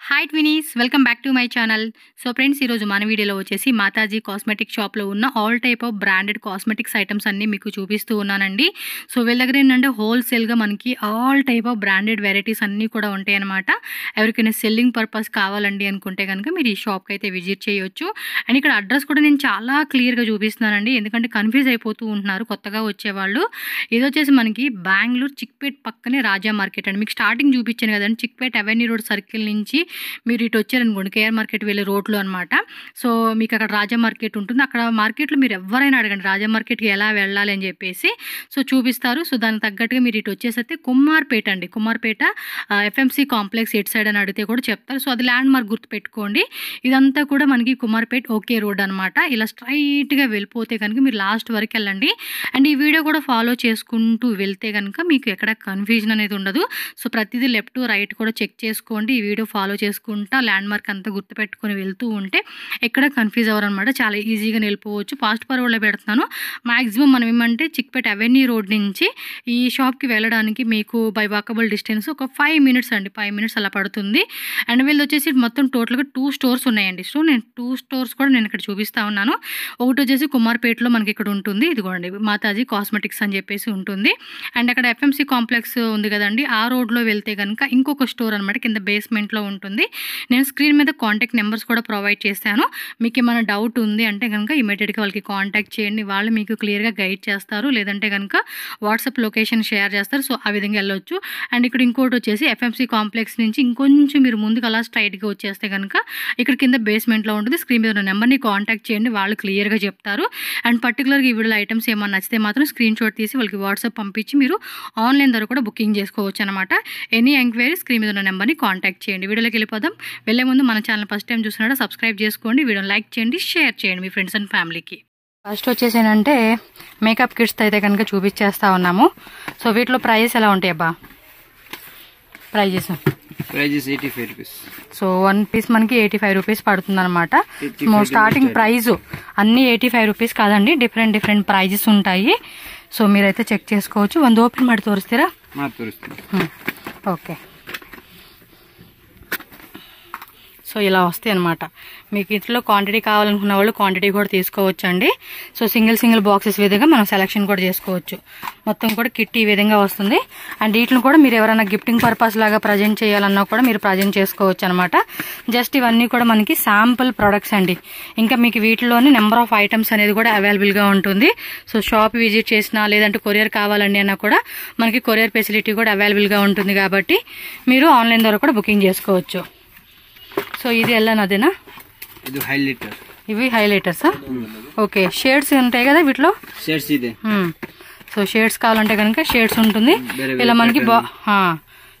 Hi twinnies, welcome back to my channel. So friends, ఈరోజు మన వీడియోలో వచ్చేసి మాతాజీ కాస్మెటిక్ షాప్లో ఉన్న all type of branded cosmetics items అన్నీ మీకు చూపిస్తూ ఉన్నానండి. సో వీళ్ళ దగ్గర ఏంటంటే హోల్సేల్గా మనకి all type of branded varieties అన్నీ కూడా ఉంటాయి అనమాట. ఎవరికైనా సెల్లింగ్ పర్పస్ కావాలండి అనుకుంటే కనుక మీరు ఈ షాప్కి అయితే విజిట్ చేయొచ్చు. అండ్ ఇక్కడ అడ్రస్ కూడా నేను చాలా క్లియర్గా చూపిస్తున్నానండి, ఎందుకంటే కన్ఫ్యూజ్ అయిపోతూ ఉంటున్నారు కొత్తగా వచ్చేవాళ్ళు. ఇది వచ్చేసి మనకి బెంగళూరు చిక్పేట్ పక్కనే రాజా మార్కెట్ అండి. మీకు స్టార్టింగ్ చూపించాను కదండి, చిక్పేట్ అవెన్యూ రోడ్ సర్కిల్ నుంచి మీరు ఇటు వచ్చారనుకోండి, కేఆర్ మార్కెట్ వెళ్ళే రోడ్లో అనమాట. సో మీకు అక్కడ రాజా మార్కెట్ ఉంటుంది. అక్కడ మార్కెట్లో మీరు ఎవరైనా అడగండి రాజా మార్కెట్కి ఎలా వెళ్ళాలి అని చెప్పేసి సో చూపిస్తారు. సో దానికి తగ్గట్టుగా మీరు ఇటు వచ్చేసైతే కుమార్పేట అండి, కుమార్పేట ఎఫ్ఎంసీ కాంప్లెక్స్ ఎటు సైడ్ అని అడిగితే కూడా చెప్తారు. సో అది ల్యాండ్ మార్క్ గుర్తుపెట్టుకోండి. ఇదంతా కూడా మనకి కుమార్పేట్ ఓకే రోడ్ అనమాట. ఇలా స్ట్రైట్గా వెళ్ళిపోతే కనుక మీరు లాస్ట్ వరకు వెళ్ళండి. అండ్ ఈ వీడియో కూడా ఫాలో చేసుకుంటూ వెళ్తే కనుక మీకు ఎక్కడ కన్ఫ్యూజన్ అనేది ఉండదు. సో ప్రతిదీ లెఫ్ట్ రైట్ కూడా చెక్ చేసుకోండి. ఈ వీడియో ఫాలో చేసుకుంటా ల్యాండ్ మార్క్ అంతా గుర్తుపెట్టుకొని వెళ్తూ ఉంటే ఎక్కడ కన్ఫ్యూజ్ అవ్వరు అనమాట. చాలా ఈజీగా వెళ్ళిపోవచ్చు. ఫాస్ట్ ఫార్వర్డ్లో పెడుతున్నాను. మ్యాక్సిమం మనం ఏమంటే చిక్పేట్ అవెన్యూ రోడ్ నుంచి ఈ షాప్కి వెళ్ళడానికి మీకు బై వాకబుల్ డిస్టెన్స్ ఒక 5 మినిట్స్ అండి, 5 మినిట్స్ అలా పడుతుంది. అండ్ వీళ్ళు వచ్చేసి మొత్తం టోటల్గా 2 స్టోర్స్ ఉన్నాయండి. సో నేను 2 స్టోర్స్ కూడా నేను ఇక్కడ చూపిస్తా ఉన్నాను. ఒకటి వచ్చేసి కుమార్పేటలో మనకి ఇక్కడ ఉంటుంది, ఇదిగోండి మాతాజీ కాస్మెటిక్స్ అని చెప్పేసి ఉంటుంది. అండ్ అక్కడ ఎఫ్ఎంసీ కాంప్లెక్స్ ఉంది కదండి, ఆ రోడ్లో వెళ్తే కనుక ఇంకొక స్టోర్ అనమాట కింద బేస్మెంట్లో ఉంటుంది. నేను స్క్రీన్ మీద కాంటాక్ట్ నెంబర్స్ కూడా ప్రొవైడ్ చేశాను. మీకు ఏమైనా డౌట్ ఉంది అంటే కనుక ఇమీడియట్గా వాళ్ళకి కాంటాక్ట్ చేయండి. వాళ్ళు మీకు క్లియర్గా గైడ్ చేస్తారు. లేదంటే కనుక వాట్సాప్ లొకేషన్ షేర్ చేస్తారు. సో ఆ విధంగా వెళ్ళొచ్చు. అండ్ ఇక్కడ ఇంకోటి వచ్చేసి ఎఫ్ఎంసీ కాంప్లెక్స్ నుంచి ఇంకొంచెం మీరు ముందుకు అలా స్ట్రైట్గా వచ్చేస్తే కనుక ఇక్కడ కింద బేస్మెంట్లో ఉంటుంది. స్క్రీన్ మీద ఉన్న నెంబర్ని కాంటాక్ట్ చేయండి, వాళ్ళు క్లియర్గా చెప్తారు. అండ్ పర్టికులర్గా ఈ వీడియోలో ఐటమ్స్ ఏమైనా నచ్చితే మాత్రం స్క్రీన్ షాట్ తీసి వాళ్ళకి వాట్సాప్ పంపించి మీరు ఆన్లైన్ ద్వారా కూడా బుకింగ్ చేసుకోవచ్చు అనమాట. ఎనీ ఎంక్వైరీ స్క్రీన్ మీద ఉన్న నెంబర్ని కాంటాక్ట్ చేయండి. వీడియోలోకి వెళ్ళిపోదాం. వెళ్ళే ముందు మన ఛానల్ ఫస్ట్ టైం చూస్తున్నాడో సబ్స్క్రైబ్ చేసుకోండి, వీడియోని లైక్ చేయండి, షేర్ చేయండి మీ ఫ్రెండ్స్ అండ్ ఫ్యామిలీకి. ఫస్ట్ వచ్చేసి ఏంటంటే మేకప్ కిట్స్ అయితే కనుక చూపించేస్తా ఉన్నాము. సో వీటిలో ప్రైజెస్ ఎలా ఉంటాయి అబ్బా? Prices 85 rupees. సో 1 పీస్ మనకి 85 రూపీస్ పడుతుంది అనమాట. స్టార్టింగ్ ప్రైజ్ అన్ని 85 రూపీస్ కాదండి, డిఫరెంట్ ప్రైజెస్ ఉంటాయి. సో మీరైతే చెక్ చేసుకోవచ్చు. ಒಂದು ఓపెన్ ಮಾಡಿ తోరిస్తారా? ఓకే. సో ఇలా వస్తాయి అనమాట. మీకు ఇంట్లో క్వాంటిటీ కావాలనుకున్న వాళ్ళు క్వాంటిటీ కూడా తీసుకోవచ్చు అండి. సో సింగిల్ బాక్సెస్ విధంగా మనం సెలెక్షన్ కూడా చేసుకోవచ్చు. మొత్తం కూడా కిట్ ఈ విధంగా వస్తుంది. అండ్ వీటిని కూడా మీరు ఎవరైనా గిఫ్టింగ్ పర్పస్ లాగా ప్రజెంట్ చేయాలన్నా కూడా మీరు ప్రజెంట్ చేసుకోవచ్చు అనమాట. జస్ట్ ఇవన్నీ కూడా మనకి శాంపుల్ ప్రొడక్ట్స్ అండి. ఇంకా మీకు వీటిలోని నెంబర్ ఆఫ్ ఐటమ్స్ అనేది కూడా అవైలబుల్గా ఉంటుంది. సో షాప్ విజిట్ చేసినా లేదంటే కొరియర్ కావాలండి అన్నా కూడా మనకి కొరియర్ ఫెసిలిటీ కూడా అవైలబుల్గా ఉంటుంది. కాబట్టి మీరు ఆన్లైన్ ద్వారా కూడా బుకింగ్ చేసుకోవచ్చు. సో ఇది అదేనా? ఇది హైలైటర్. ఇవి హైలైటర్సా? ఓకే. షేడ్స్ ఉంటాయి కదా వీటిలో? షేడ్స్ ఇదే. సో షేడ్స్ కావాలంటే కనుక షేడ్స్ ఉంటుంది. ఇలా మనకి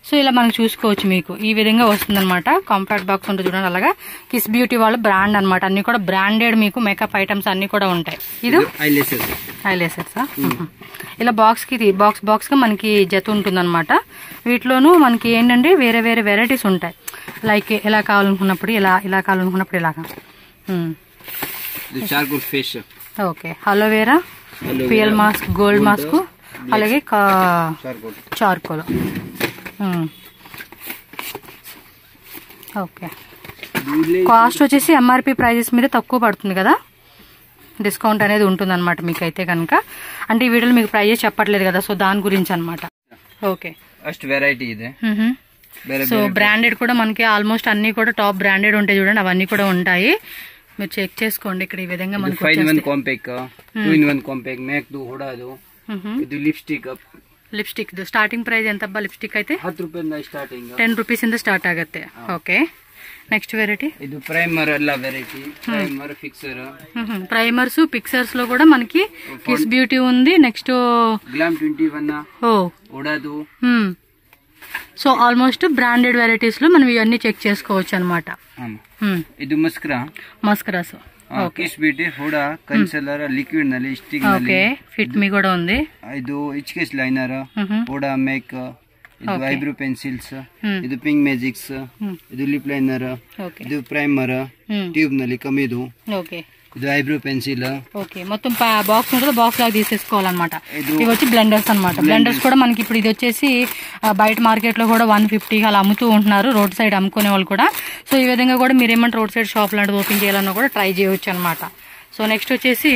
సో ఇలా మనకి చూసుకోవచ్చు. మీకు ఈ విధంగా వస్తుంది అనమాట. కాంపాక్ట్ బాక్స్ ఉంటుంది చూడండి. అలాగా కిస్ బ్యూటీ వాళ్ళ బ్రాండ్ అనమాట. అన్ని కూడా బ్రాండెడ్ మీకు మేకప్ ఐటమ్స్ అన్ని కూడా ఉంటాయి. ఇది హైలైటర్సా? ఇలా బాక్స్ గా మనకి జత ఉంటుంది అనమాట. వీటిలోనూ మనకి ఏంటంటే వేరే వెరైటీస్ ఉంటాయి. లైక్ ఎలా కావాలనుకున్నప్పుడు ఇలా కావాలనుకున్నప్పుడు ఇలాగా. Okay. Aloe vera, peel mask, gold mask, అలాగే చార్కోల్. ఓకే. కాస్ట్ వచ్చేసి ఎంఆర్పి ప్రైజెస్ మీద తక్కువ పడుతుంది కదా, డిస్కౌంట్ అనేది ఉంటుంది అనమాట మీకైతే కనుక. అంటే ఈ వీడియోలో మీకు ప్రైజెస్ చెప్పట్లేదు కదా, సో దాని గురించి అనమాట. ఓకే. సో బ్రాండెడ్ కూడా మనకి ఆల్మోస్ట్ అన్ని కూడా టాప్ బ్రాండెడ్ ఉంటాయి చూడండి. అవన్నీ కూడా ఉంటాయి, మీరు చెక్ చేసుకోండి. ఇక్కడ ఈ విధంగా మనకి ಲಿಪ್ಸ್ಟಿಕ್ ಸ್ಟಾರ್ಟಿಂಗ್ ಪ್ರೈಸ್ ಎಂತಪ್ಪ? ಲಿಪ್ಸ್ಟಿಕ್ ಐತೆ 10 ರೂಪೀಸಿಂದ ಸ್ಟಾರ್ಟ್ ಆಗುತ್ತೆ. ಓಕೆ. నెక్స్ట్ వెరైటీ ఇది ప్రైమర్ అలా variety. Primer fixer. Primers pictures లో కూడా మనకి కిస్ బ్యూటీ ఉంది. నెక్స్ట్ గ్లామ్ 21. ఓ ఉడాదు. సో ఆల్మోస్ట్ బ్రాండెడ్ వెరైటీస్ లో మనం ఇవన్నీ చెక్ చేసుకోవచ్చు అనమాట. ఇది mascaras. Kiss beauty Huda concealer liquid ನಲ್ಲಿ ಸ್ಟಿಕ್ ನಲ್ಲಿ. ఓకే. ఫిట్ మీ కూడా ఉంది. ಇದು HKS ಲೈನರ್, ಹುಡಾ ಮೇಕ್, ಇದು ಐಬ್ರೋ ಪೆನ್ಸಿಲ್ಸ್, ಇದು ಪಿಂಕ್ ಮ್ಯಾಜಿಕ್ಸ್, ಇದು ಲಿಪ್ ಲೈನರ್, ಇದು ಪ್ರೈಮರ್ ಟ್ಯೂಬ್ ನಲ್ಲಿ ಕಮ್ಮಿದು. ఓకే. ఇది ఐబ్రో పెన్సిల్. ఓకే. మొత్తం బాక్స్ ఉంటుంది, బాక్స్ లాగా తీసేసుకోవాలన్నమాట. ఇవి వచ్చి బ్లెండర్స్ అనమాట. బ్లెండర్స్ కూడా మనకి ఇప్పుడు ఇది వచ్చేసి బయట మార్కెట్ లో కూడా 150 అలా అమ్ముతూ ఉంటున్నారు, రోడ్ సైడ్ అమ్ముకునే వాళ్ళు కూడా. సో ఈ విధంగా కూడా మీరు ఏమంటే రోడ్ సైడ్ షాప్ లాంటిది ఓపెన్ చేయాలన్నా కూడా ట్రై చేయవచ్చు అనమాట. సో నెక్స్ట్ వచ్చేసి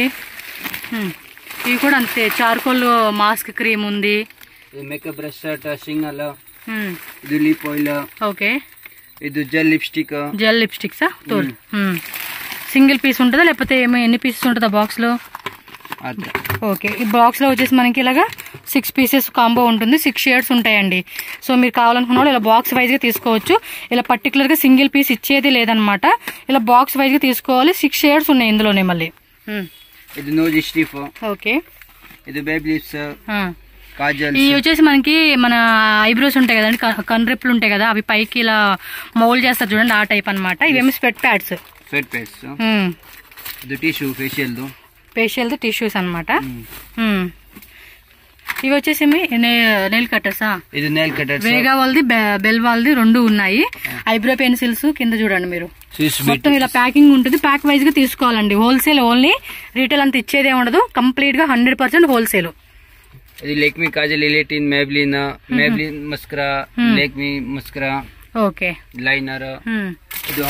ఇవి కూడా అంతే, చార్కోల్ మాస్క్ క్రీమ్ ఉంది, మేకప్ బ్రష్ టచింగ్ అలా, ఇది లిప్ ఆయిల్, ఓకే, ఇది జెల్ లిప్స్టిక్స్. సింగిల్ పీస్ ఉంటుందా లేకపోతే ఎన్ని పీసెస్ ఉంటుందా బాక్స్లో? ఓకే, ఈ బాక్స్లో వచ్చేసి మనకి ఇలాగా 6 పీసెస్ కాంబో ఉంటుంది, 6 షేడ్స్ ఉంటాయండి. సో మీరు కావాలనుకున్న వాళ్ళు ఇలా బాక్స్ వైజ్గా తీసుకోవచ్చు. ఇలా పర్టికులర్గా సింగిల్ పీస్ ఇచ్చేది లేదనమాట, ఇలా బాక్స్ వైజ్గా తీసుకోవాలి. 6 షేడ్స్ ఉన్నాయి ఇందులోనే. మళ్ళీ ఇది నోజ్ స్టిఫ్, ఓకే, ఇది బేబీ లిప్స్, కాజల్. ఇవి వచ్చేసి మనకి మన ఐబ్రోస్ ఉంటాయి కదండి, కన్రెప్పులు ఉంటాయి కదా, అవి పైకి ఇలా మౌల్డ్ చేస్తారు చూడండి, ఆ టైప్ అనమాట. ఇవేమి స్వెట్ ప్యాడ్స్. ఇది టిష్యూ ఫేషియల్ టిష్యూస్ అనమాట. ఇవి వచ్చేసి నెయిల్ కట్టర్సా? ఇది నెయిల్ కట్టర్స్, వేగా వాళ్ళది బెల్ వాళ్ళది 2 ఉన్నాయి. ఐబ్రో పెన్సిల్స్ కింద చూడండి మీరు, మొత్తం ఇలా ప్యాకింగ్ ఉంటుంది. ప్యాక్ వైజ్ గా తీసుకోవాలండి, హోల్సేల్ ఓన్లీ, రీటైల్ అంత ఇచ్చేదే ఉండదు, కంప్లీట్ గా 100% హోల్సేల్. ఇది లేక్మీ కాజల్, ఎలిటిన్, Maybelline mascara, Lakme mascara, okay, liner. ఇది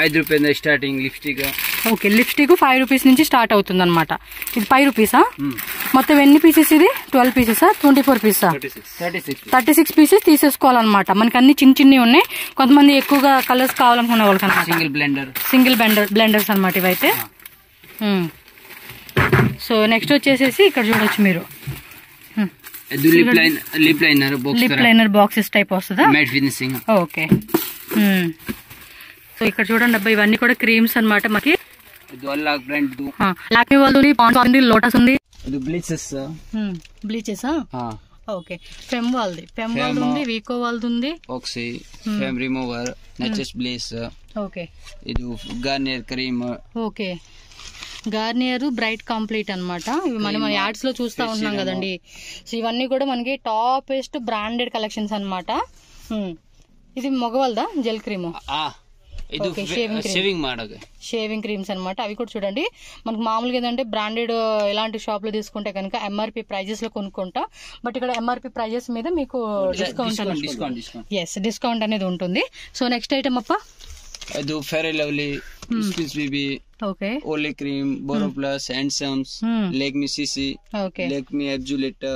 5 రూపాయలు starting lipstick. Okay, lipstick 5 rupees నుంచి స్టార్ట్ అవుతుంది అనమాట. ఇది 5 రూపీసా? మొత్తం ఎన్ని పీసెస్? ఇది 12 పీసెసా 24 పీసా? 36 పీసెస్ తీసేసుకోవాలన్నమాట. మనకి అన్ని చిన్న ఉన్నాయి. కొంతమంది ఎక్కువగా కలర్స్ కావాలనుకునే వాళ్ళకి అనమాట. సింగిల్ బ్లెండర్స్ అనమాట ఇవైతే. సో నెక్స్ట్ వచ్చేసేసి ఇక్కడ చూడొచ్చు మీరు, లిప్ లైనర్ బాక్సెస్ టైప్ వస్తుందా? ఓకే, సో ఇక్కడ చూడండి అబ్బాయి, ఇవన్నీ కూడా క్రీమ్స్ అనమాట. మనకి లాక్మీ వాళ్ళది, పాండ్స్ ఉంది, లోటస్ ఉంది, బ్లీచెస్. ఓకే, ఫెమ్ వాళ్ళది ఉంది, వీకో వాళ్ళది ఉంది, ఫెమ్ రిమూవర్, నెచెస్ బ్లేస్. ఓకే, ఇది Garnier cream. Okay, Garnier bright complete అనమాట. ఇవి మనం యాడ్స్ లో చూస్తా ఉన్నాం కదండి. సో ఇవన్నీ కూడా మనకి టాపెస్ట్ బ్రాండెడ్ కలెక్షన్స్ అనమాట. ఇది మగవాళ్ళదా జెల్ క్రీమ్? షేవింగ్ క్రీమ్స్ అనమాట. అవి కూడా చూడండి మనకు మామూలుగా ఏంటంటే బ్రాండెడ్ ఇలాంటి షాప్ లో తీసుకుంటే కనుక ఎంఆర్పి ప్రైజెస్ లో కొనుక్కుంటాం. బట్ ఇక్కడ ఎంఆర్పి ప్రైజెస్ మీద మీకు డిస్కౌంట్ అనేది ఉంటుంది. సో నెక్స్ట్ ఐటమ్ అప్ప, Fair and Lovely, skins baby, okay, Olay cream, Boroplus, హ్యాండ్సమ్స్, Lakme CC, Lakme absolute,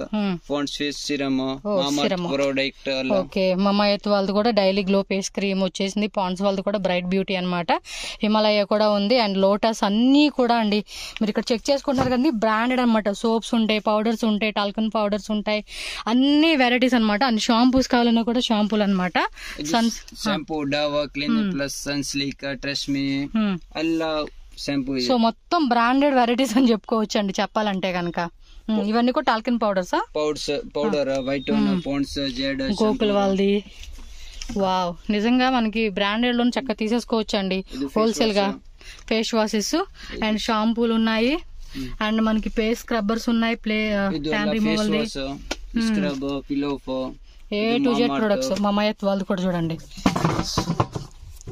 Pond's face serum, Mama product. Okay, Mama Earth వాళ్ళది కూడా డైలీ గ్లో ఫేస్ క్రీమ్ వచ్చేసింది. పాండ్స్ వాళ్ళది కూడా బ్రైట్ బ్యూటీ అనమాట. హిమాలయ కూడా ఉంది, అండ్ లోటస్ అన్ని కూడా అండి. మీరు ఇక్కడ చెక్ చేసుకుంటారు కానీ బ్రాండెడ్ అనమాట. సోప్స్ ఉంటాయి, పౌడర్స్ ఉంటాయి, టాల్కన్ పౌడర్స్ ఉంటాయి, అన్ని వెరైటీస్ అనమాట. అన్ని షాంపూస్ కావాలన్నా కూడా షాంపూలు అనమాట. Shampoo Dove, clinic plus, Sunsilk, Tresemme, అల్లా షాంపూ. సో మొత్తం బ్రాండెడ్ వెరైటీస్ అని చెప్పుకోవచ్చు అండి చెప్పాలంటే కనుక. ఇవన్నీ కూడా టాల్కన్ పౌడర్సా? Powder white Pond's, Z, Gokul వాళ్ళది. వావ్, నిజంగా మనకి బ్రాండెడ్ లో చక్కగా తీసేసుకోవచ్చు అండి హోల్సేల్ గా. ఫేస్ వాషెస్ అండ్ షాంపూలు ఉన్నాయి, అండ్ మనకి ఫేస్ స్క్రబ్బర్స్ ఉన్నాయి, ట్యాన్ రిమూవల్, స్క్రబ్, పిల్లో, A to Z products. Mamaearth వాళ్ళది కూడా చూడండి.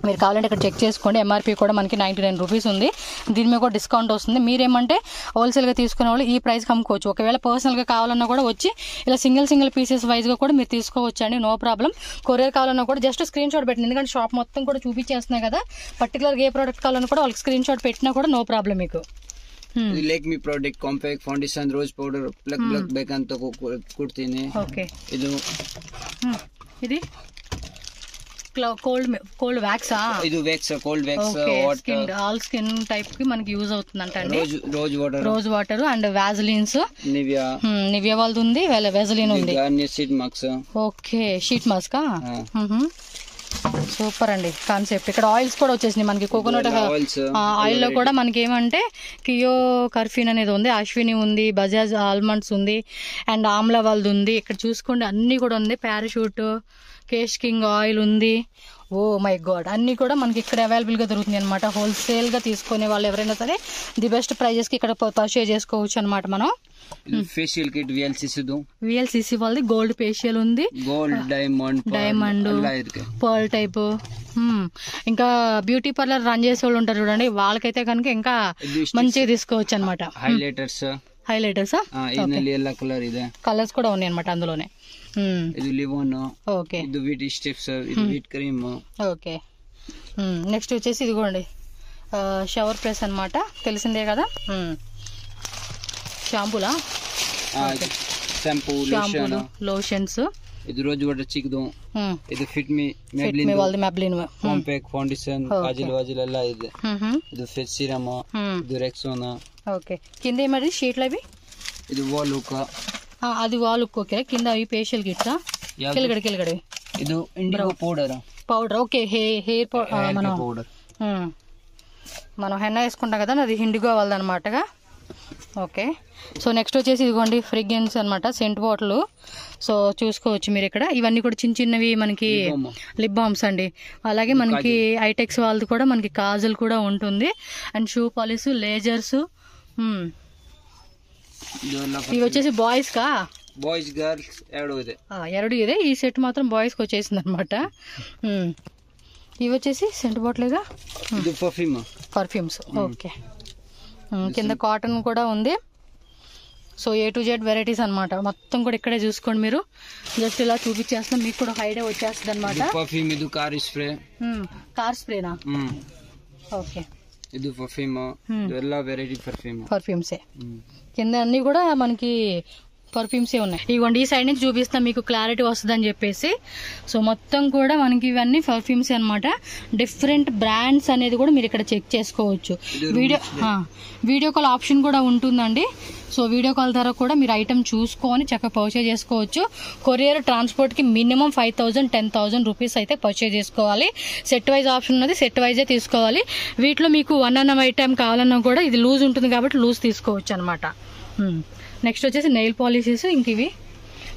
మీరు కావాలంటే ఇక్కడ చెక్ చేసుకోండి. ఎంఆర్పి కూడా మనకి 99 రూపీస్ ఉంది. దీని మీద కూడా డిస్కౌంట్ వస్తుంది. మీరేమంటే హోల్సేల్గా తీసుకునే వాళ్ళు ఈ ప్రైస్కి అమ్ముకోవచ్చు. ఒకవేళ పర్సనల్గా కావాలన్నా కూడా వచ్చి ఇలా సింగిల్ పీసెస్ వైజ్గా కూడా మీరు తీసుకోవచ్చు అండి, నో ప్రాబ్లం. కొరియర్ కావాలన్నా కూడా జస్ట్ స్క్రీన్ షాట్ పెట్టండి, ఎందుకంటే షాప్ మొత్తం కూడా చూపించేస్తున్నాయి కదా. పర్టికులర్గా ఏ ప్రోడక్ట్ కావాలన్నా కూడా వాళ్ళకి స్క్రీన్ షాట్ పెట్టినా కూడా నో ప్రాబ్లం మీకు. लेक्मी प्रोडक्ट कॉम्पैक्ट फाउंडेशन रोज पाउडर प्लग ಬೇಕಂತ ಕೊಡ್ತೀನಿ. ಓಕೆ, ಇದು కోల్డ్ వ్యాక్సా? ఇది wax, cold wax, skin all skin type కి మనకి యూజ్ అవుతుందంట అండి. Rose water and Vaselines, Nivea వాళ్ళది ఉంది, వెజలిన్ ఉంది. Okay, sheet mask. సూపర్ అండి కాన్సెప్ట్. ఇక్కడ ఆయిల్స్ కూడా వచ్చేసినాయి మనకి. కోకోనట్ ఆయిల్ లో కూడా మనకి ఏమంటే కియో కర్ఫీన్ అనేది ఉంది, అశ్విని ఉంది, బజాజ్ ఆల్మండ్స్ ఉంది, అండ్ ఆమ్లా వాళ్ళది ఉంది. ఇక్కడ చూసుకోండి అన్ని కూడా ఉంది. పారాషూట్, కేష్ కింగ్ ఆయిల్ ఉంది. ఓ మై గాడ్, అన్ని కూడా మనకి ఇక్కడ అవైలబుల్ గా దొరుకుతుంది అనమాట. హోల్సేల్ గా తీసుకునే వాళ్ళు ఎవరైనా సరే ది బెస్ట్ ప్రైజెస్ కి ఇక్కడ పర్చేజ్ చేసుకోవచ్చు అనమాట. మనం ఫేషియల్ కిట్ విఎల్సిసి వాళ్ళది గోల్డ్ ఫేషియల్ ఉంది, గోల్డ్, డైమండ్, పర్ల్ టైప్. ఇంకా బ్యూటీ పార్లర్ రన్ చేసే వాళ్ళు ఉంటారు చూడండి, వాళ్ళకైతే కనుక ఇంకా మంచిగా తీసుకోవచ్చు అనమాట. హైలైటర్స్ కలర్స్ కూడా ఉన్నాయి అనమాట అందులోనే. ఇది లివోన్, ఓకే, ఇది వీట్ స్టిప్స్, ఇది వీట్ క్రీమ్. ఓకే, నెక్స్ట్ వచ్చేసి ఇదిగోండి షవర్ ప్రెస్ అన్నమాట, తెలిసిందే కదా. షాంపూలా, షాంపూలు, లోషన్స్. ఇది రోజు వాటర్ చిక్దు, ಇದು ಫಿಟ್ ಮಿ ಮೆಬ್ಲಿನ್ ಕಾಂಪ್ಯಾಕ್ಟ್ ಫೌಂಡೇಶನ್ ಕಾಜಲ್ ವಾಜಲ್ ಎಲ್ಲ ಇದೆ. ಇದು ಫೇಸ್ ಸಿರಮ್, ಇದು ರೆಕ್ಸೋನಾ. ఓకే, కింద ఏమది షీట్లు అవి? ఇది వాల్ లుక్, అది వాల్ లుక్. ఓకే, కింద అవి ఫేషియల్ కిట్సా? కిలగడి ఇది IndiGo powder. Okay, hair powder. మనం హెన్నా వేసుకుంటాం కదా, అది ఇండిగో వాళ్ళదనమాటగా. ఓకే, సో నెక్స్ట్ వచ్చేసి ఇదిగోండి ఫ్రేగ్రెన్స్ అనమాట, సెంట్ బాటిల్. సో చూసుకోవచ్చు మీరు ఇక్కడ, ఇవన్నీ కూడా చిన్న చిన్నవి మనకి లిప్ బామ్స్ అండి. అలాగే మనకి ఐటెక్స్ వాళ్ళది కూడా మనకి కాజల్ కూడా ఉంటుంది, అండ్ షూ పాలిష్, లేజర్స్. ఇవి వచ్చేసి బాయ్స్ కా? బాయ్స్ గర్ల్స్ ಎರಡು ಇದೆ. ఈ సెట్ మాత్రం బాయ్స్కి వచ్చేసింది అనమాట. ఇవి వచ్చేసి సెంట్ బాటిల్గా పర్ఫ్యూమ్స్. ఓకే, కింద కాటన్ కూడా ఉంది. So A to Z varieties అనమాట, మొత్తం కూడా ఇక్కడే చూసుకోండి మీరు. జస్ట్ ఇలా చూపించేస్తాం, మీకు కూడా ఐడియా వచ్చేస్తుంది అనమాట. ఇది కార్ స్ప్రే. కార్ స్ప్రేనా? ఓకే, ఇది పర్ఫ్యూమ్, ಎಲ್ಲ వెరైటీ పర్ఫ్యూమ్సే. కింద అన్ని కూడా మనకి పర్ఫ్యూమ్సే ఉన్నాయి. ఇవ్వండి, ఈ సైడ్ నుంచి చూపిస్తాం మీకు క్లారిటీ వస్తుందని చెప్పేసి. సో మొత్తం కూడా మనకి ఇవన్నీ పర్ఫ్యూమ్స్ అనమాట. డిఫరెంట్ బ్రాండ్స్ అనేది కూడా మీరు ఇక్కడ చెక్ చేసుకోవచ్చు. వీడియో కాల్ ఆప్షన్ కూడా ఉంటుందండి. సో వీడియో కాల్ ద్వారా కూడా మీరు ఐటమ్ చూసుకొని చక్కగా పర్చేజ్ చేసుకోవచ్చు. కొరియర్ ట్రాన్స్పోర్ట్కి మినిమం 5,000 10,000 రూపీస్ అయితే పర్చేజ్ చేసుకోవాలి. సెట్ వైజ్ ఆప్షన్ ఉన్నది, సెట్ వైజే తీసుకోవాలి. వీటిలో మీకు 1 ఐటమ్ కావాలన్నా కూడా ఇది లూజ్ ఉంటుంది కాబట్టి లూజ్ తీసుకోవచ్చు అనమాట. నెక్స్ట్ వచ్చేసి నెయిల్ పాలిషెస్, ఇంక ఇవి.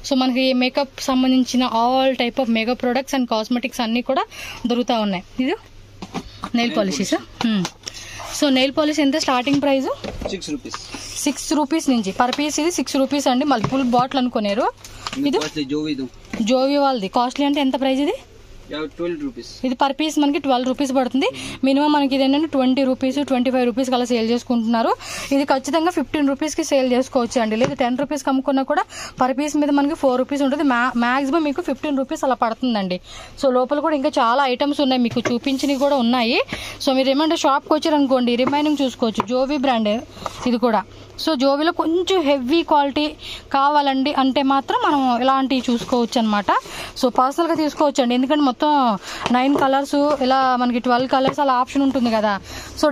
సో మనకి మేకప్ సంబంధించిన all type of makeup products and cosmetics అన్నీ కూడా దొరుకుతూ ఉన్నాయి. ఇది nail polishes. So nail polish ఎంత స్టార్టింగ్ ప్రైస్? 6 రూపీస్ నుంచి పర్ పీస్. ఇది 6 రూపీస్ అండి. మళ్ళీ ఫుల్ బాటిల్ అనుకున్నారు. ఇది జోవి వాళ్ళది. కాస్ట్లీ అంటే ఎంత ప్రైస్ ఇది? 12 రూపీస్. ఇది పర్ పీస్ మనకి 12 రూపీస్ పడుతుంది. మినిమం మనకి ఇది ఏంటంటే 20 రూపీస్ 25 రూపీస్ అలా సేల్ చేసుకుంటున్నారు. ఇది ఖచ్చితంగా 15 రూపీస్కి సేల్ చేసుకోవచ్చు అండి. లేదా 10 రూపీస్కి అమ్ముకున్నా కూడా పర్ పీస్ మీద మనకి 4 రూపీస్ ఉంటుంది. మ్యాక్సిమం మీకు 15 రూపీస్ అలా పడుతుందండి. సో లోపల కూడా ఇంకా చాలా ఐటమ్స్ ఉన్నాయి, మీకు చూపించినవి కూడా ఉన్నాయి. సో మీరు ఏమంటే షాప్కి వచ్చారనుకోండి, రిమైనింగ్ చూసుకోవచ్చు. జోవి బ్రాండ్ ఇది కూడా. సో జోవిలో కొంచెం హెవీ క్వాలిటీ కావాలండి అంటే మాత్రం మనం ఇలాంటివి చూసుకోవచ్చు అనమాట. సో పర్సనల్గా తీసుకోవచ్చు అండి, ఎందుకంటే మొత్తం 9 కలర్స్, ఇలా మనకి 12 కలర్స్ అలా ఆప్షన్ ఉంటుంది కదా. సో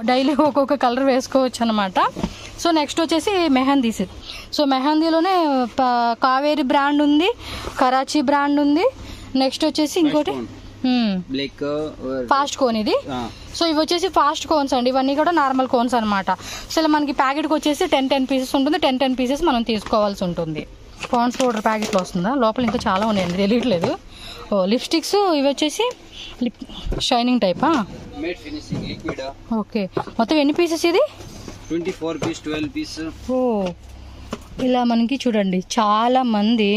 డైలీ ఒక్కొక్క కలర్ వేసుకోవచ్చు అనమాట. సో నెక్స్ట్ వచ్చేసి మెహందీస్. సో మెహందీలోనే కావేరి బ్రాండ్ ఉంది, కరాచీ బ్రాండ్ ఉంది. నెక్స్ట్ వచ్చేసి ఇంకోటి ఫాస్ట్ కోన్ ఇది. సో ఇవి వచ్చేసి ఫాస్ట్ కోన్స్ అండి. ఇవన్నీ కూడా నార్మల్ కోన్స్ అనమాట. సో ఇలా మనకి ప్యాకెట్కి వచ్చేసి 10 పీసెస్ ఉంటుంది. 10 పీసెస్ మనం తీసుకోవాల్సి ఉంటుంది. పాండ్స్ పౌడర్ ప్యాకెట్లో వస్తుందా? లోపల ఇంకా చాలా ఉన్నాయండి, తెలియట్లేదు. లిప్స్టిక్స్ ఇవి వచ్చేసి షైనింగ్ టైపా? ఓకే, మొత్తం ఎన్ని పీసెస్ ఇది? 24 పీస్, 12 పీస్. ఓ, ఇలా మనకి చూడండి చాలా మంది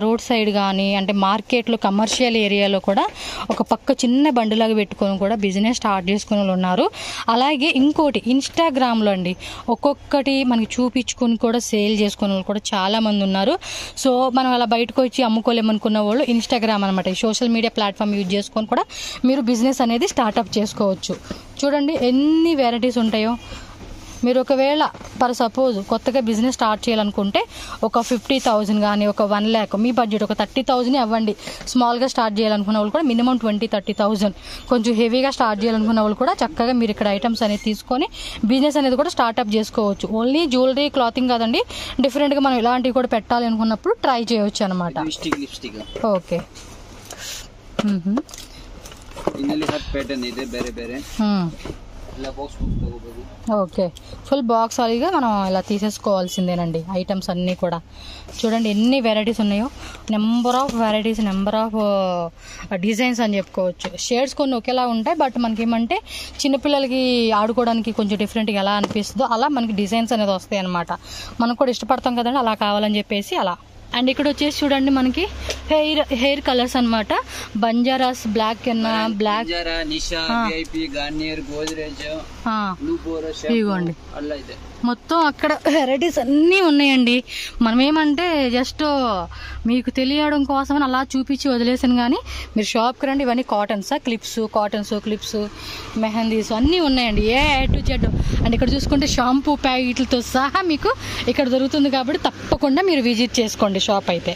రోడ్ సైడ్ కానీ అంటే మార్కెట్లో కమర్షియల్ ఏరియాలో కూడా ఒక పక్క చిన్న బండిలాగా పెట్టుకొని కూడా బిజినెస్ స్టార్ట్ చేసుకునే వాళ్ళు ఉన్నారు. అలాగే ఇంకోటి ఇన్స్టాగ్రామ్లో అండి ఒక్కొక్కటి మనకి చూపించుకొని కూడా సేల్ చేసుకునే వాళ్ళు కూడా చాలామంది ఉన్నారు. సో మనం అలా బయటకు వచ్చి అమ్ముకోలేమనుకున్న వాళ్ళు ఇన్స్టాగ్రామ్ అనమాట, ఈ సోషల్ మీడియా ప్లాట్ఫామ్ యూజ్ చేసుకొని కూడా మీరు బిజినెస్ అనేది స్టార్ట్అప్ చేసుకోవచ్చు. చూడండి ఎన్ని వెరైటీస్ ఉంటాయో. మీరు ఒకవేళ ఫర్ సపోజ్ కొత్తగా బిజినెస్ స్టార్ట్ చేయాలనుకుంటే ఒక 50,000 కానీ ఒక 1 lakh మీ బడ్జెట్ ఒక 30,000 అవ్వండి. స్మాల్గా స్టార్ట్ చేయాలనుకున్న వాళ్ళు కూడా మినిమం 20-30,000. కొంచెం హెవీగా స్టార్ట్ చేయాలనుకున్న వాళ్ళు కూడా చక్కగా మీరు ఇక్కడ ఐటమ్స్ అనేది తీసుకొని బిజినెస్ అనేది కూడా స్టార్ట్అప్ చేసుకోవచ్చు. ఓన్లీ జ్యువెలరీ క్లాతింగ్ కాదండి, డిఫరెంట్గా మనం ఇలాంటివి కూడా పెట్టాలి అనుకున్నప్పుడు ట్రై చేయవచ్చు అనమాట. ఓకే, ఓకే, ఫుల్ బాక్స్ అదిగా మనం ఇలా తీసేసుకోవాల్సిందేనండి ఐటమ్స్ అన్నీ కూడా. చూడండి ఎన్ని వెరైటీస్ ఉన్నాయో, number of varieties, number of designs అని చెప్పుకోవచ్చు. షేడ్స్ కొన్ని ఒకేలా ఉంటాయి, బట్ మనకి ఏమంటే చిన్నపిల్లలకి ఆడుకోవడానికి కొంచెం డిఫరెంట్గా ఎలా అనిపిస్తుందో అలా మనకి డిజైన్స్ అనేది వస్తాయి అనమాట. మనం కూడా ఇష్టపడతాం కదండి అలా కావాలని చెప్పేసి అలా. అండ్ ఇక్కడ వచ్చేసి చూడండి మనకి హెయిర్ కలర్స్ అనమాట. బంజారాస్ బ్లాక్ బ్లాక్ ఇదిగోండి మొత్తం అక్కడ వెరైటీస్ అన్నీ ఉన్నాయండి. మనం ఏమంటే జస్ట్ మీకు తెలియడం కోసమని అలా చూపించి వదిలేసాను, కానీ మీరు షాప్కి రండి. ఇవన్నీ కాటన్స్ క్లిప్స్ మెహందీస్ అన్నీ ఉన్నాయండి. A to Z. అండ్ ఇక్కడ చూసుకుంటే షాంపూ ప్యాకెట్లతో సహా మీకు ఇక్కడ దొరుకుతుంది. కాబట్టి తప్పకుండా మీరు విజిట్ చేసుకోండి షాప్ అయితే.